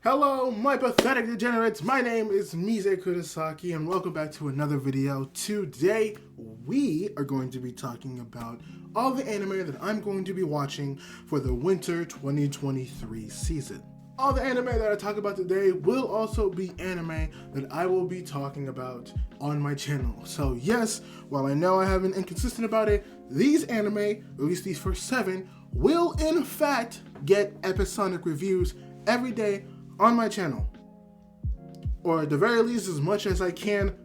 Hello, my pathetic degenerates. My name is Mise Kurosaki, and welcome back to another video. Today, we are going to be talking about all the anime that I'm going to be watching for the winter 2023 season. All the anime that I talk about today will also be anime that I will be talking about on my channel. So yes, while I know I have been inconsistent about it, these anime, at least these first 7, will in fact get episodic reviews every day on my channel, or at the very least as much as I can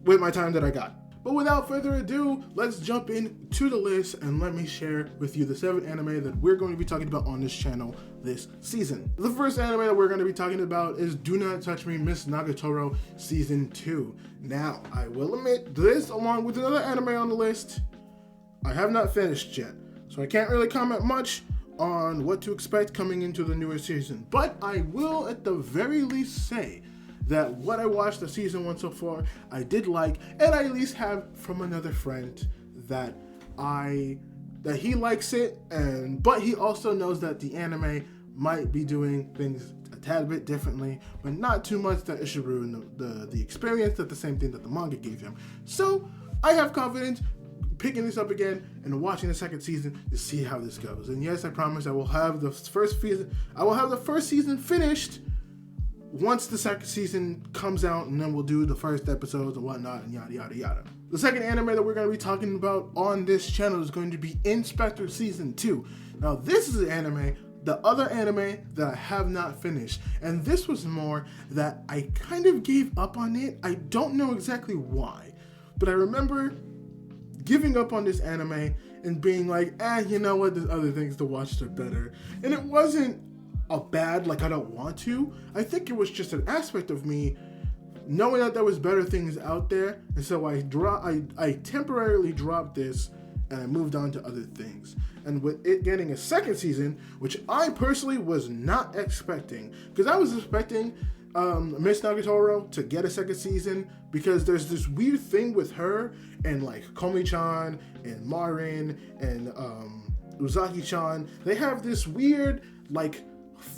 with my time that I got. But without further ado, let's jump into the list and let me share with you the 7 anime that we're going to be talking about on this channel this season. The first anime that we're going to be talking about is Do Not Touch Me, Miss Nagatoro Season 2. Now, I will admit, this along with another anime on the list, I have not finished yet, so I can't really comment much on what to expect coming into the newer season. But I will at the very least say that what I watched the season 1 so far, I did like, and I at least have from another friend that he likes it, but he also knows that the anime might be doing things a tad bit differently, but not too much that it should ruin the experience, that the same thing that the manga gave him. So I have confidence picking this up again and watching the second season to see how this goes. And yes, I promise I will have the first season finished once the second season comes out, and then we'll do the first episodes and whatnot and yada yada yada. The second anime that we're going to be talking about on this channel is going to be Specter Season 2. Now this is an anime, the other anime that I have not finished, and this was more that I kind of gave up on it. I don't know exactly why, but I remember giving up on this anime and being like, you know what, there's other things to watch that are better. And it wasn't a bad, like I don't want to. I think it was just an aspect of me knowing that there was better things out there. And so I temporarily dropped this and I moved on to other things. And with it getting a second season, which I personally was not expecting, because I was expecting Miss Nagatoro to get a second season, because there's this weird thing with her and like Komi-chan and Marin and Uzaki-chan. They have this weird like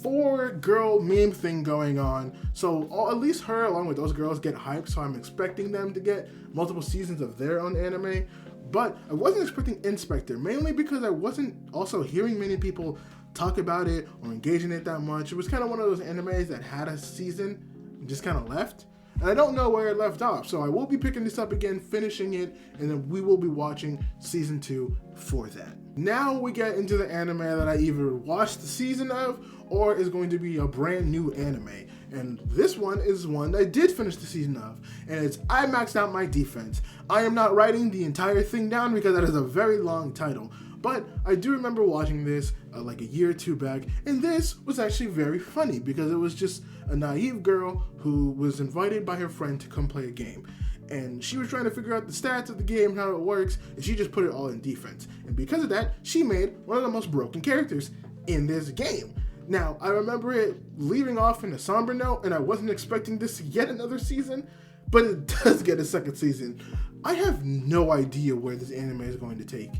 4-girl meme thing going on. So at least her along with those girls get hyped, so I'm expecting them to get multiple seasons of their own anime. But I wasn't expecting Specter, mainly because I wasn't also hearing many people talk about it or engage in it that much. It was kind of one of those animes that had a season and just kind of left. And I don't know where it left off. So I will be picking this up again, finishing it, and then we will be watching season 2 for that. Now we get into the anime that I either watched the season of or is going to be a brand new anime. And this one is one I did finish the season of, and it's I Maxed Out My Defense. I am not writing the entire thing down because that is a very long title. But I do remember watching this like a year or 2 back, and this was actually very funny because it was just a naive girl who was invited by her friend to come play a game. And she was trying to figure out the stats of the game, how it works, and she just put it all in defense. And because of that, she made one of the most broken characters in this game. Now, I remember it leaving off in a somber note, and I wasn't expecting this yet another season, but it does get a second season. I have no idea where this anime is going to take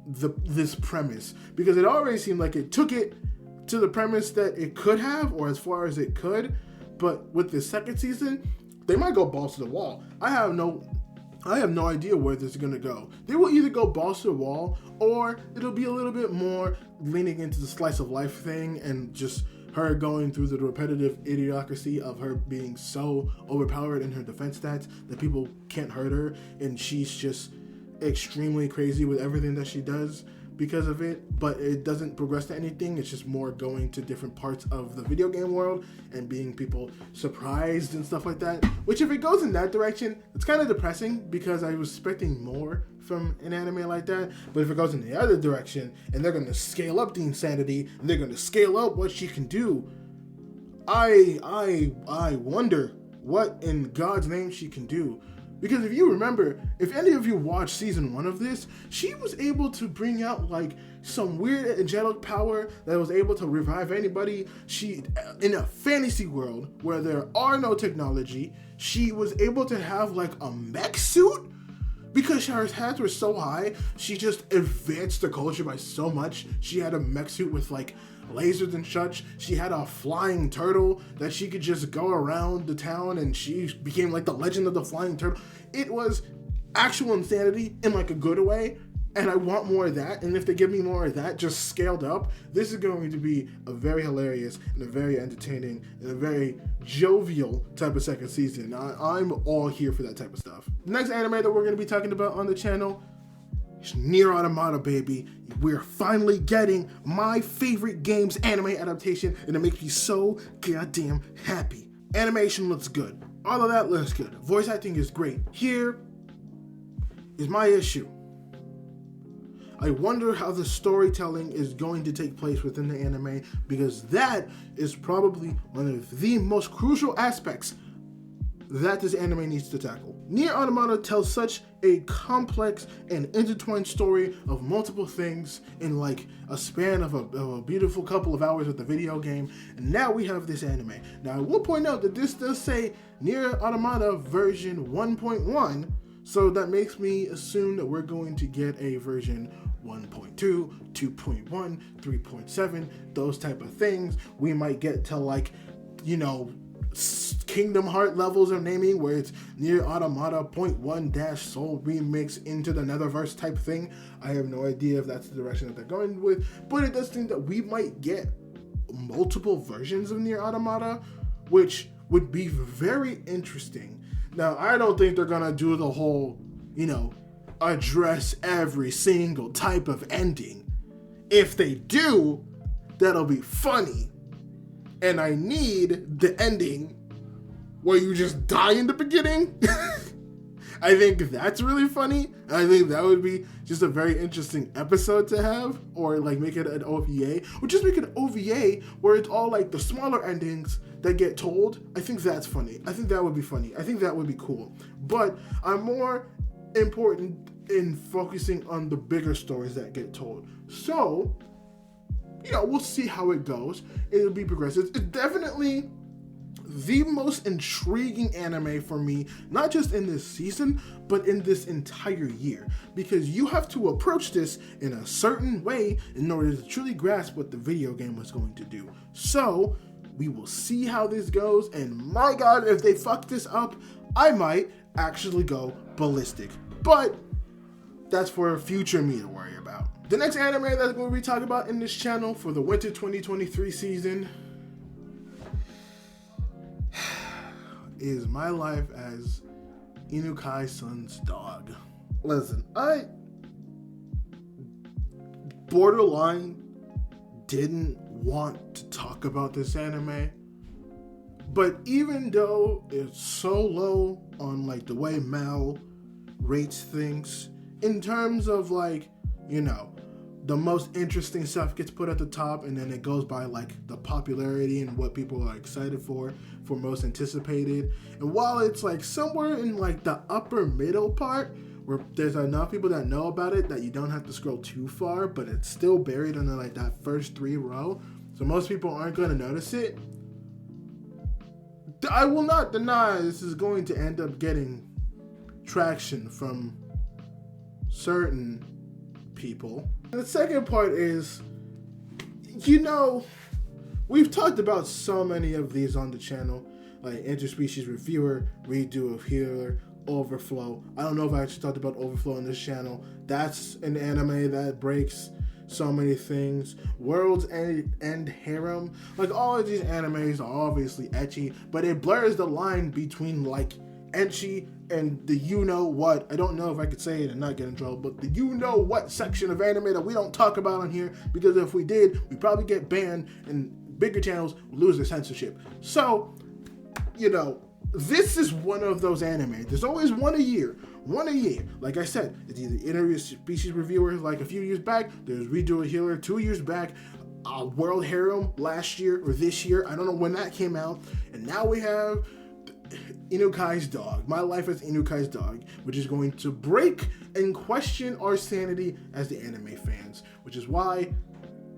this premise, because it already seemed like it took it to the premise that it could have, or as far as it could, but with the second season, they might go balls to the wall. I have no idea where this is going to go. They will either go balls to the wall, or it'll be a little bit more leaning into the slice of life thing and just her going through the repetitive idiocracy of her being so overpowered in her defense stats that people can't hurt her, and she's just extremely crazy with everything that she does because of it, but it doesn't progress to anything. It's just more going to different parts of the video game world and being people surprised and stuff like that, which if it goes in that direction, it's kind of depressing because I was expecting more from an anime like that. But if it goes in the other direction and they're going to scale up the insanity and they're going to scale up what she can do, I wonder what in God's name she can do. Because if you remember, if any of you watched season 1 of this, she was able to bring out like some weird angelic power that was able to revive anybody. She, in a fantasy world where there are no technology, she was able to have like a mech suit. Because her stats were so high, she just advanced the culture by so much. She had a mech suit with like lasers and such. She had a flying turtle that she could just go around the town, and she became like the legend of the flying turtle. It was actual insanity in like a good way, and I want more of that. And if they give me more of that, just scaled up, this is going to be a very hilarious and a very entertaining and a very jovial type of second season. I'm all here for that type of stuff. The next anime that we're going to be talking about on the channel is Neir Automata, baby. We're finally getting my favorite game's anime adaptation, and it makes me so goddamn happy. Animation looks good. All of that looks good. Voice acting is great. Here is my issue. I wonder how the storytelling is going to take place within the anime, because that is probably one of the most crucial aspects that this anime needs to tackle. Neir Automata tells such a complex and intertwined story of multiple things in like a span of a beautiful couple of hours with the video game, and now we have this anime. Now I will point out that this does say Neir Automata version 1.1, so that makes me assume that we're going to get a version 1.2, 2.1, 3.7, those type of things. We might get to like, you know, Kingdom Heart levels of naming, where it's Neir Automata .1 Soul Remix into the Netherverse type thing. I have no idea if that's the direction that they're going with, but it does seem that we might get multiple versions of Neir Automata, which would be very interesting. Now, I don't think they're gonna do the whole, you know, address every single type of ending. If they do, that'll be funny. And I need the ending where you just die in the beginning. I think that's really funny. I think that would be just a very interesting episode to have, or like make it an OVA, or just make an OVA where it's all like the smaller endings that get told. I think that's funny. I think that would be funny. I think that would be cool. But I'm more important in focusing on the bigger stories that get told. So, you know, we'll see how it goes. It'll be progressive. It's definitely the most intriguing anime for me, not just in this season, but in this entire year, because you have to approach this in a certain way in order to truly grasp what the video game was going to do. So we will see how this goes, and my god, if they fuck this up, I might actually go ballistic. But that's for future me to worry about. The next anime that we're going to be talking about in this channel for the winter 2023 season is My Life as Inukai-san's Dog. Listen, I borderline didn't want to talk about this anime, but even though it's so low on like the way Mal rates things, in terms of like, you know, the most interesting stuff gets put at the top, and then it goes by like the popularity and what people are excited for most anticipated. And while it's like somewhere in like the upper middle part, where there's enough people that know about it that you don't have to scroll too far, but it's still buried under like that first 3 row, so most people aren't going to notice it. I will not deny this is going to end up getting traction from certain people. And the second part is, you know, we've talked about so many of these on the channel, like interspecies reviewer, redo of healer, overflow. I don't know if I actually talked about overflow on this channel. That's an anime that breaks so many things. World's End Harem. Like, all of these animes are obviously ecchi, but it blurs the line between like ecchi and the you-know-what. I don't know if I could say it and not get in trouble, but the you-know-what section of anime that we don't talk about on here, because if we did, we'd probably get banned and bigger channels would lose their censorship. So, you know, this is one of those anime. There's always one a year. Like I said, it's either interspecies reviewer like a few years back, there's Redo a Healer 2 years back, World Harem last year or this year, I don't know when that came out, and now we have Inukai's Dog, My Life as Inukai's Dog, which is going to break and question our sanity as the anime fans, which is why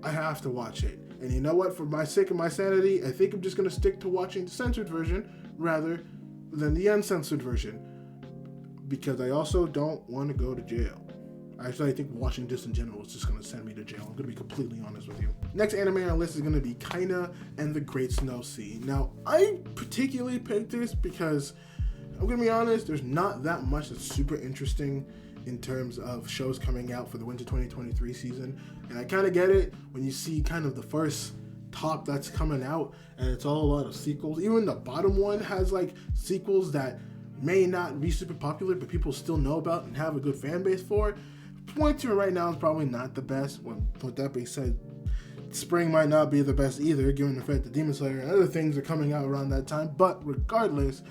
I have to watch it. And you know what, for my sake of my sanity, I think I'm just going to stick to watching the censored version rather than the uncensored version, because I also don't want to go to jail. Actually, I think watching this in general is just going to send me to jail. I'm going to be completely honest with you. Next anime on our list is going to be Kaina and the Great Snow Sea. Now, I particularly picked this because, I'm going to be honest, there's not that much that's super interesting in terms of shows coming out for the winter 2023 season. And I kind of get it when you see kind of the first top that's coming out and it's all a lot of sequels. Even the bottom one has like sequels that may not be super popular, but people still know about and have a good fan base for. Winter right now is probably not the best. With that being said, spring might not be the best either, given the fact that Demon Slayer and other things are coming out around that time. But regardless,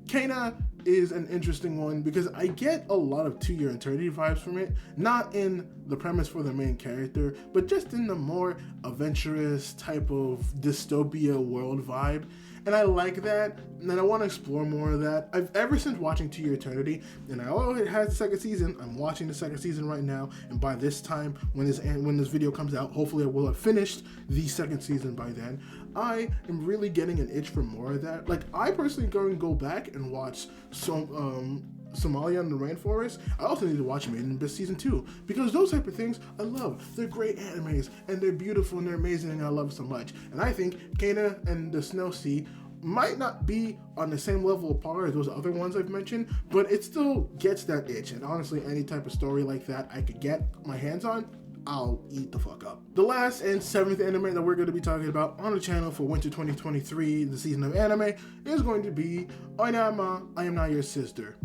Kaina is an interesting one because I get a lot of 2 Year Eternity vibes from it. Not in the premise for the main character, but just in the more adventurous type of dystopia world vibe. And I like that, and I want to explore more of that. Ever since watching 2 Year Eternity, and it has the second season. I'm watching the second season right now, and by this time, when this video comes out, hopefully I will have finished the second season by then. I am really getting an itch for more of that. Like, I personally going to go back and watch Somalia in the Rainforest. I also need to watch Made in Abyss Season 2, because those type of things I love. They're great animes, and they're beautiful, and they're amazing, and I love so much. And I think Kaina and the Snow Sea might not be on the same level of par as those other ones I've mentioned, but it still gets that itch. And honestly, any type of story like that I could get my hands on, I'll eat the fuck up. The last and 7th anime that we're going to be talking about on the channel for winter 2023, the season of anime, is going to be Onimai, I Am Not Your Sister.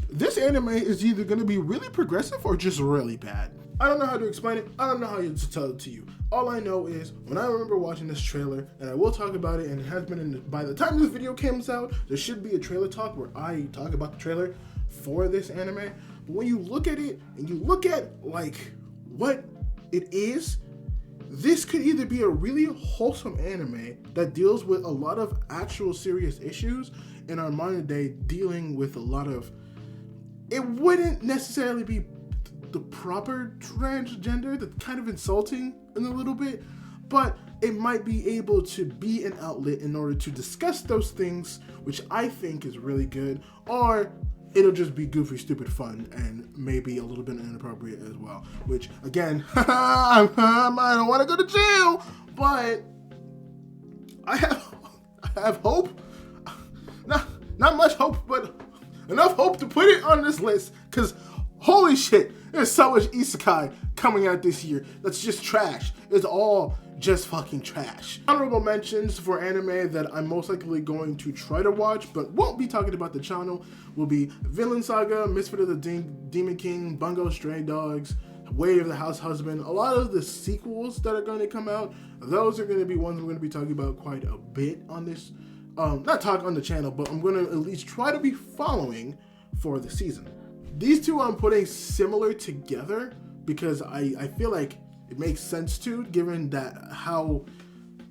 This anime is either going to be really progressive or just really bad. I don't know how to explain it. I don't know how to tell it to you. All I know is when I remember watching this trailer, and I will talk about it, and it has been by the time this video comes out, there should be a trailer talk where I talk about the trailer for this anime. But when you look at it and you look at like what it is, this could either be a really wholesome anime that deals with a lot of actual serious issues in our modern day, dealing with a lot of, it wouldn't necessarily be the proper transgender, that's kind of insulting in a little bit, but it might be able to be an outlet in order to discuss those things, which I think is really good, or it'll just be goofy, stupid fun, and maybe a little bit inappropriate as well, which, again, I don't want to go to jail, but I have hope. Not much hope, but enough hope to put it on this list, because holy shit, there's so much isekai coming out this year that's just trash. It's all just fucking trash. Honorable mentions for anime that I'm most likely going to try to watch, but won't be talking about the channel, will be Vinland Saga, Misfit of the Demon King, Bungo Stray Dogs, Way of the House Husband. A lot of the sequels that are going to come out, those are going to be ones we're going to be talking about quite a bit on this, not talk on the channel, but I'm going to at least try to be following for the season. These two I'm putting similar together because I feel like it makes sense to, given that how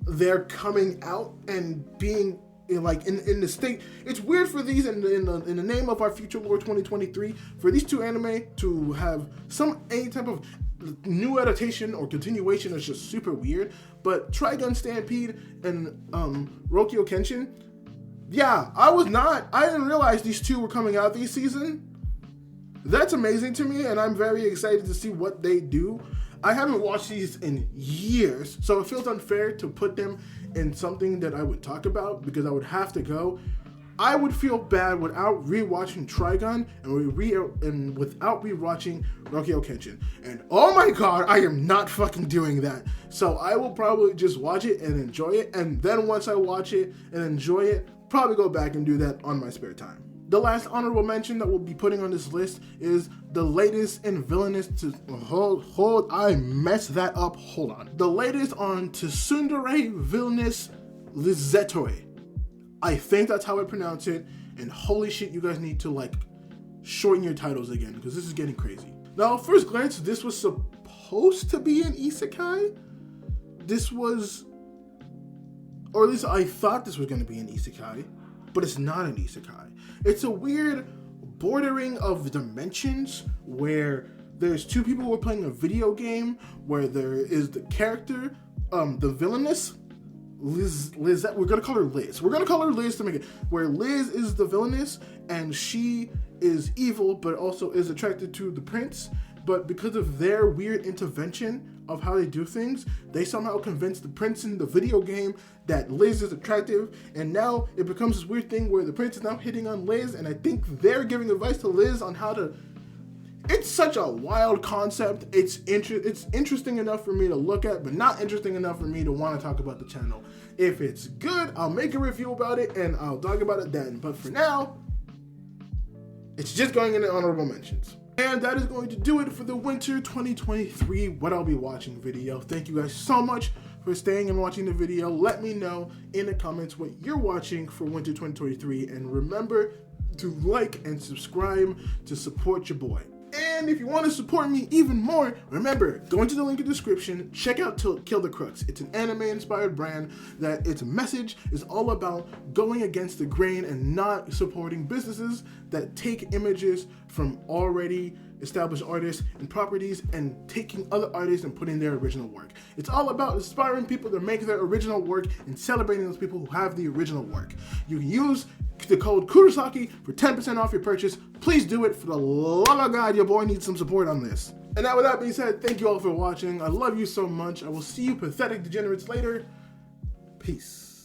they're coming out and being in the state. It's weird for these in the name of our future lore 2023 for these two anime to have any type of new adaptation or continuation is just super weird. But Trigun Stampede and Rokyo Kenshin, yeah, I didn't realize these two were coming out this season. That's amazing to me, and I'm very excited to see what they do. I haven't watched these in years, so it feels unfair to put them in something that I would talk about because I would have to go. I would feel bad without rewatching Trigun and without rewatching Rokyo Kenshin. And oh my god, I am not fucking doing that. So I will probably just watch it and enjoy it, and then once I watch it and enjoy it, probably go back and do that on my spare time. The last honorable mention that we'll be putting on this list is the latest in villainous I messed that up. Hold on. The latest on Tsundere Villainous Lizetoi. I think that's how I pronounce it. And holy shit, you guys need to shorten your titles again because this is getting crazy. Now, at first glance, this was supposed to be an isekai. This was, or at least I thought this was going to be an isekai, but it's not an isekai. It's a weird bordering of dimensions where there's two people who are playing a video game where there is the character, the villainess, Liz, we're gonna call her Liz. We're gonna call her Liz to make it, where Liz is the villainess and she is evil, but also is attracted to the prince. But because of their weird intervention of how they do things, they somehow convince the prince in the video game that Liz is attractive, and now it becomes this weird thing where the prince is now hitting on Liz, and I think they're giving advice to Liz on how to... It's such a wild concept. It's interesting enough for me to look at, but not interesting enough for me to want to talk about the channel. If it's good, I'll make a review about it, and I'll talk about it then. But for now, it's just going in the honorable mentions. And that is going to do it for the winter 2023 what I'll be watching video. Thank you guys so much for staying and watching the video. Let me know in the comments what you're watching for winter 2023, and remember to like and subscribe to support your boy. And if you want to support me even more, remember, go into the link in the description, check out Kill the Crooks. It's an anime-inspired brand that its message is all about going against the grain and not supporting businesses that take images from already established artists and properties and taking other artists and putting their original work. It's all about inspiring people to make their original work and celebrating those people who have the original work. You can use the code Kurosaki for 10% off your purchase. Please do it. For the love of God, your boy needs some support on this. And now with that being said, thank you all for watching. I love you so much. I will see you pathetic degenerates later. Peace.